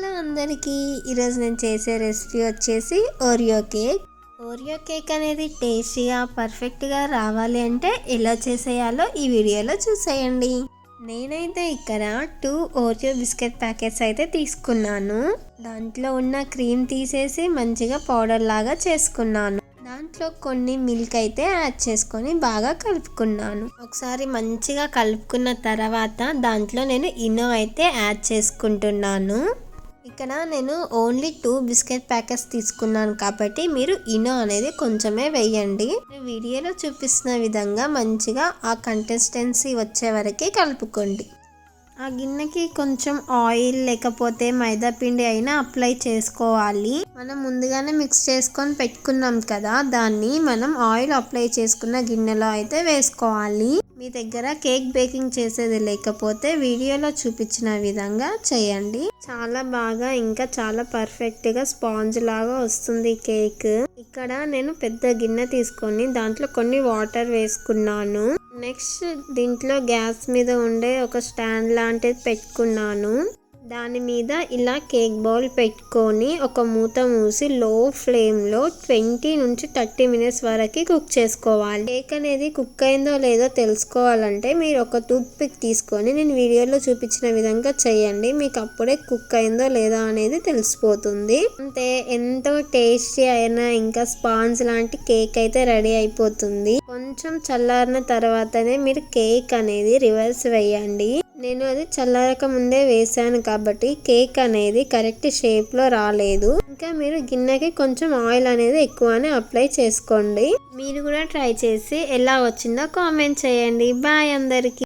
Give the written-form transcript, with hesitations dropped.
Hello అందరికీ, ఈరోజు నేను చేసే రెసిపీ వచ్చేసి ఓరియో కేక్. ఓరియో కేక్ అనేది టేస్టీగా పర్ఫెక్ట్గా రావాలి అంటే ఎలా చేసేయాలో ఈ వీడియోలో చూసేయండి. నేనైతే ఇక్కడ 2 ఓరియో బిస్కెట్ ప్యాకెట్స్ అయితే తీసుకున్నాను. దాంట్లో ఉన్న క్రీమ్ తీసేసి మంచిగా పౌడర్ లాగా చేసుకున్నాను. దాంట్లో కొన్ని మిల్క్ అయితే యాడ్ చేసుకొని బాగా కలుపుకున్నాను. ఒకసారి మంచిగా కలుపుకున్న తర్వాత దాంట్లో నేను ఇనో అయితే యాడ్ చేసుకుంటున్నాను. ఇక్కడ నేను ఓన్లీ 2 బిస్కెట్ ప్యాకెట్స్ తీసుకున్నాను కాబట్టి మీరు ఇనో అనేది కొంచెమే వేయండి. వీడియోలో చూపిస్తున్న విధంగా మంచిగా ఆ కన్సిస్టెన్సీ వచ్చే వరకు కలుపుకోండి. ఆ గిన్నెకి కొంచెం ఆయిల్ లేకపోతే మైదా పిండి అయినా అప్లై చేసుకోవాలి. మనం ముందుగానే మిక్స్ చేసుకొని పెట్టుకున్నాం కదా, దాన్ని మనం ఆయిల్ అప్లై చేసుకున్న గిన్నెలో అయితే వేసుకోవాలి. మీ దగ్గర కేక్ బేకింగ్ చేసేది లేకపోతే వీడియోలో చూపించిన విధంగా చేయండి. చాలా బాగా ఇంకా చాలా పర్ఫెక్ట్ గా స్పాంజ్ లాగా వస్తుంది కేక్. ఇక్కడ నేను పెద్ద గిన్నె తీసుకొని దాంట్లో కొన్ని వాటర్ వేసుకున్నాను. నెక్స్ట్ దీంట్లో గ్యాస్ మీద ఉండే ఒక స్టాండ్ లాంటిది పెట్టుకున్నాను. దాని మీద ఇలా కేక్ బౌల్ పెట్టుకొని ఒక మూత మూసి లో ఫ్లేమ్ లో 20 నుంచి 30 మినిట్స్ వరకు కుక్ చేసుకోవాలి. కేక్ అనేది కుక్ అయిందో లేదో తెలుసుకోవాలంటే మీరు ఒక టూత్ పిక్ తీసుకొని నేను వీడియోలో చూపించిన విధంగా చేయండి. మీకు అప్పుడే కుక్ అయిందో లేదో అనేది తెలిసిపోతుంది. అంతే, ఎంతో టేస్టీ అయినా ఇంకా స్పాంజ్ లాంటి కేక్ అయితే రెడీ అయిపోతుంది. కొంచెం చల్లారిన తర్వాతనే మీరు కేక్ అనేది రివర్స్ వేయండి. నేను అది చల్లారక ముందే వేసాను కాబట్టి కేక్ అనేది కరెక్ట్ షేప్ లో రాలేదు. ఇంకా మీరు గిన్నెకి కొంచెం ఆయిల్ అనేది ఎక్కువనే అప్లై చేసుకోండి. మీరు కూడా ట్రై చేసి ఎలా వచ్చిందో కామెంట్ చేయండి. బాయ్ అందరికి.